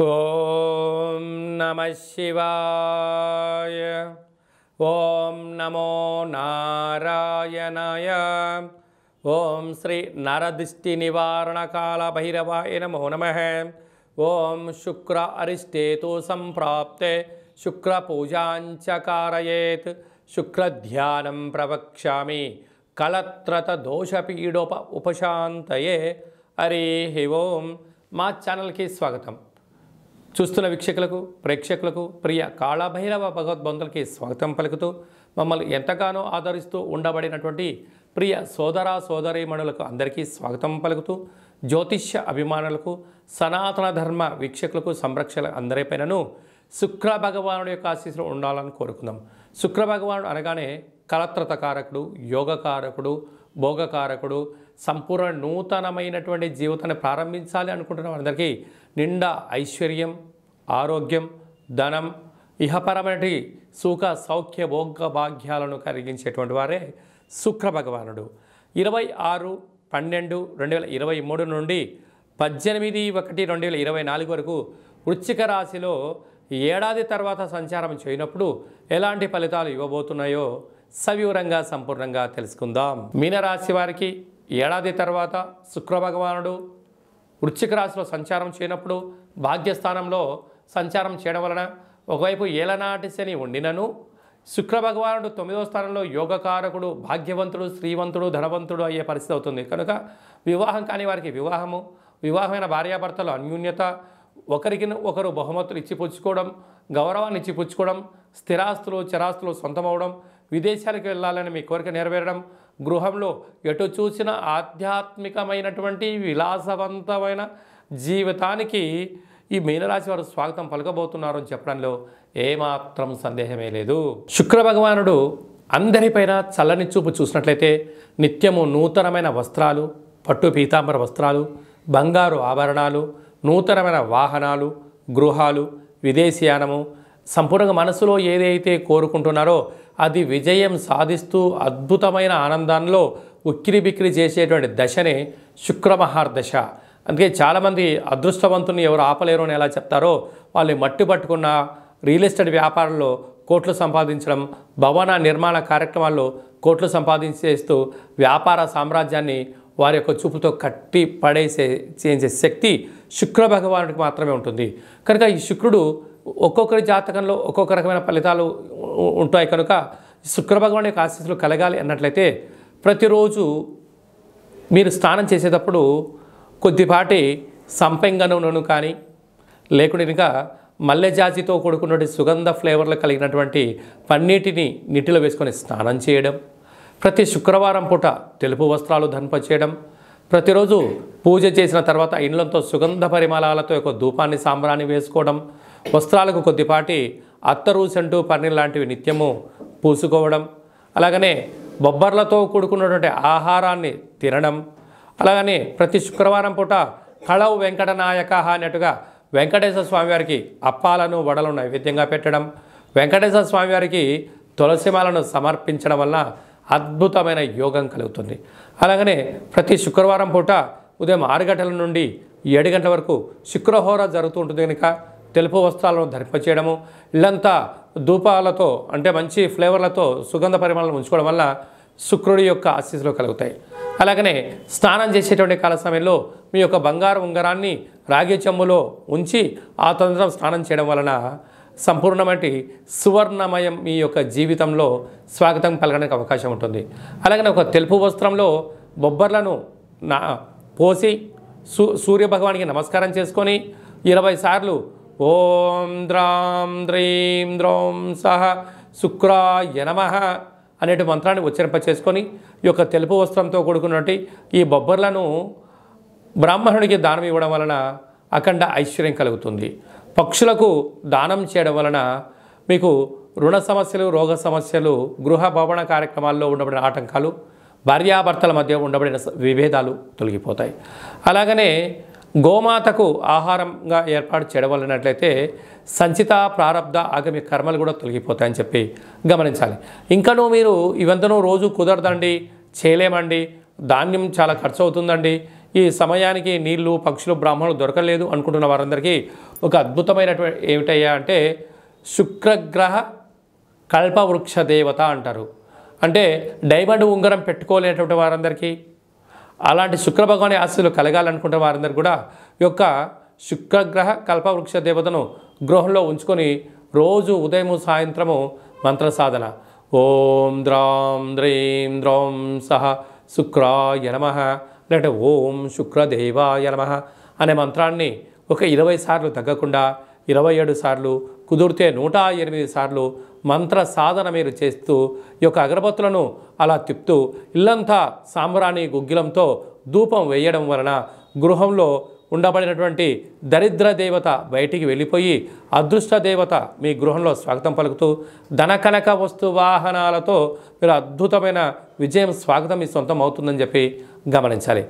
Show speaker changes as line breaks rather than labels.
ఓం నమః శివాయ. ఓం నమో నారాయణాయ. ఓం శ్రీ నరదిష్టి నివారణ కాల భైరవాయ నమో నమః. ఓం శుక్ర అరిష్టేతు సంప్రాప్తే శుక్ర పూజాంచ కారయేత్. శుక్రధ్యానం ప్రవక్ష్యామి కలత్రత దోషపీడోప ఉపశాంతయే. హరి ఓం. మా ఛానల్కి స్వాగతం. చూస్తున్న వీక్షకులకు ప్రేక్షకులకు ప్రియ కాళభైరవ భగవద్బంధులకి స్వాగతం పలుకుతూ మమ్మల్ని ఎంతగానో ఆదరిస్తూ ఉండబడినటువంటి ప్రియ సోదర సోదరీమణులకు అందరికీ స్వాగతం పలుకుతూ జ్యోతిష్య అభిమానులకు సనాతన ధర్మ వీక్షకులకు సంరక్షణ అందరిపైనను శుక్ర భగవానుడి యొక్క ఆశీస్సులు ఉండాలని కోరుకుందాం. శుక్ర భగవానుడు అనగానే కలత్రతకారకుడు, యోగకారకుడు, భోగకారకుడు, సంపూర్ణ నూతనమైనటువంటి జీవితాన్ని ప్రారంభించాలి అనుకుంటున్న అందరికీ నిండా ఐశ్వర్యం, ఆరోగ్యం, ధనం, ఇహపరమైన సుఖ సౌఖ్య భోగ భాగ్యాలను కలిగించేటువంటి వారే శుక్ర భగవానుడు. 26/12/2023 నుండి 18/1/2024 వరకు వృశ్చిక రాశిలో ఏడాది తర్వాత సంచారం చేయనప్పుడు ఎలాంటి ఫలితాలు ఇవ్వబోతున్నాయో సవివరంగా సంపూర్ణంగా తెలుసుకుందాం. మీనరాశి వారికి ఏడాది తర్వాత శుక్ర భగవానుడు వృశ్చిక రాశిలో సంచారం చేయనప్పుడు భాగ్యస్థానంలో సంచారం చేయడం వలన ఒకవైపు ఏలనాటి శని ఉండినను శుక్ర భగవానుడు 9వ స్థానంలో యోగకారకుడు, భాగ్యవంతుడు, శ్రీవంతుడు, ధనవంతుడు అయ్యే పరిస్థితి అవుతుంది. కనుక వివాహం కాని వారికి వివాహము, వివాహమైన భార్యాభర్తలు అన్యోన్యత, ఒకరికి ఒకరు బహుమతులు ఇచ్చిపుచ్చుకోవడం, గౌరవాన్ని ఇచ్చిపుచ్చుకోవడం, స్థిరాస్తులు చరాస్తులు సొంతమవడం, విదేశాలకు వెళ్ళాలని మీ కోరిక నెరవేరడం, గృహంలో ఎటు చూసిన ఆధ్యాత్మికమైనటువంటి విలాసవంతమైన జీవితానికి ఈ మీనరాశి వారు స్వాగతం పలకబోతున్నారు అని చెప్పడంలో ఏమాత్రం సందేహమే లేదు. శుక్ర భగవానుడు అందరిపైన చల్లని చూపు చూసినట్లయితే నిత్యము నూతనమైన వస్త్రాలు, పట్టు పీతాంబర వస్త్రాలు, బంగారు ఆభరణాలు, నూతనమైన వాహనాలు, గృహాలు, విదేశీయానము, సంపూర్ణంగా మనసులో ఏదైతే కోరుకుంటున్నారో అది విజయం సాధిస్తూ అద్భుతమైన ఆనందంలో ఉక్కిరి బిక్కిరి చేసేటువంటి దశనే శుక్రమహార్దశ. అందుకే చాలామంది అదృష్టవంతుని ఎవరు ఆపలేరు అని ఎలా చెప్తారో వాళ్ళు మట్టి పట్టుకున్న రియల్ ఎస్టేట్ వ్యాపారంలో కోట్లు సంపాదించడం, భవన నిర్మాణ కార్యక్రమాల్లో కోట్లు సంపాదించేస్తూ వ్యాపార సామ్రాజ్యాన్ని వారి యొక్క చూపుతో కట్టి చేసే శక్తి శుక్ర భగవానుడికి మాత్రమే ఉంటుంది. కనుక ఈ శుక్రుడు ఒక్కొక్కరి జాతకంలో ఒక్కొక్క రకమైన ఫలితాలు ఉంటాయి. కనుక శుక్ర భగవాన్ యొక్క ఆశీస్సులు కలగాలి అన్నట్లయితే ప్రతిరోజు మీరు స్నానం చేసేటప్పుడు కొద్దిపాటి సంపెంగ నూనెను కానీ లేకుంటే ఇంకా మల్లెజాజితో కూడుకున్నటువంటి సుగంధ ఫ్లేవర్లు కలిగినటువంటి పన్నీటిని నీటిలో వేసుకొని స్నానం చేయడం, ప్రతి శుక్రవారం పూట తెలుపు వస్త్రాలు ధరింపచేయడం, ప్రతిరోజు పూజ చేసిన తర్వాత ఇండ్లంతో సుగంధ పరిమళాలతో ఒక ధూపాన్ని సాంబ్రాన్ని వేసుకోవడం, వస్త్రాలకు కొద్దిపాటి అత్తరు, సెంటు, పన్నీర్ లాంటివి నిత్యము పూసుకోవడం, అలాగనే బొబ్బర్లతో కూడుకున్నటువంటి ఆహారాన్ని తినడం, అలాగనే ప్రతి శుక్రవారం పూట కళవు వెంకటనాయక అన్నట్టుగా వెంకటేశ్వర స్వామివారికి అప్పాలను వడలను నైవేద్యంగా పెట్టడం, వెంకటేశ్వర స్వామివారికి తులసిమాలను సమర్పించడం వల్ల అద్భుతమైన యోగం కలుగుతుంది. అలాగనే ప్రతి శుక్రవారం పూట ఉదయం 6 గంటల నుండి 7 గంటల వరకు శుక్రహోర జరుగుతూ ఉంటుంది. కనుక తెలుపు వస్త్రాలను ధరింపచేయడము, ఇల్లంతా ధూపాలతో అంటే మంచి ఫ్లేవర్లతో సుగంధ పరిమళాలను ఉంచుకోవడం వల్ల శుక్రుడి యొక్క ఆశీస్సులు కలుగుతాయి. అలాగనే స్నానం చేసేటువంటి కాల సమయంలో మీ యొక్క బంగారు ఉంగరాన్ని రాగి చెంబులో ఉంచి ఆ తదనంతరం స్నానం చేయడం వలన సంపూర్ణమైన సువర్ణమయం మీ యొక్క జీవితంలో స్వాగతం పలకడానికి అవకాశం ఉంటుంది. అలాగనే ఒక తెలుపు వస్త్రంలో బొబ్బర్లను పోసి సూర్యభగవానికి నమస్కారం చేసుకొని 20 సార్లు ఓం ద్రాం ద్రీం ద్రౌం సహ శుక్రాయ నమః అనేటి మంత్రాన్ని ఉచ్చరింప చేసుకొని ఈ యొక్క తెలుపు వస్త్రంతో కూడుకున్నటువంటి ఈ బొబ్బర్లను బ్రాహ్మణుడికి దానం ఇవ్వడం వలన అఖండ ఐశ్వర్యం కలుగుతుంది. పక్షులకు దానం చేయడం వలన మీకు రుణ సమస్యలు, రోగ సమస్యలు, గృహ భవన కార్యక్రమాల్లో ఉండబడిన ఆటంకాలు, భార్యాభర్తల మధ్య ఉండబడిన విభేదాలు తొలగిపోతాయి. అలాగనే గోమాతకు ఆహారంగా ఏర్పాటు చేయడం వలనట్లయితే సంచిత ప్రారబ్ధ ఆగమి కర్మలు కూడా తొలగిపోతాయని చెప్పి గమనించాలి. ఇంకనూ మీరు ఇవంతనూ రోజు కుదరదండి, చేయలేమండి, ధాన్యం చాలా ఖర్చు అవుతుందండి, ఈ సమయానికి నీళ్లు పక్షులు బ్రాహ్మణులు దొరకలేదు అనుకుంటున్న వారందరికీ ఒక అద్భుతమైనటువంటి ఏమిటయ్యా అంటే శుక్రగ్రహ కల్పవృక్ష దేవత అంటారు. అంటే డైమండ్ ఉంగరం పెట్టుకోలేనటువంటి వారందరికీ, అలాంటి శుక్ర భగవాని ఆశీస్సులు కలగాలనుకుంటున్న వారందరూ కూడా ఈ యొక్క శుక్రగ్రహ కల్పవృక్ష దేవతను గృహంలో ఉంచుకొని రోజు ఉదయము సాయంత్రము మంత్ర సాధన ఓం ద్రాం ద్రీం ద్రౌం సహ శుక్రాయ నమః లేదంటే ఓం శుక్రదేవాయ నమః అనే మంత్రాన్ని ఒక 20 సార్లు తగ్గకుండా 27 సార్లు కుదిరితే 108 సార్లు మంత్ర సాధన మీరు చేస్తూ ఈ యొక్క అగరబత్తులను అలా తిప్పుతూ ఇల్లంతా సాంబ్రాణి గుగ్గిలంతో ధూపం వేయడం వలన గృహంలో ఉండబడినటువంటి దరిద్ర దేవత బయటికి వెళ్ళిపోయి అదృష్ట దేవత మీ గృహంలో స్వాగతం పలుకుతూ ధనకనక వస్తు వాహనాలతో మీరు అద్భుతమైన విజయం స్వాగతం మీ సొంతం అవుతుందని చెప్పి గమనించాలి.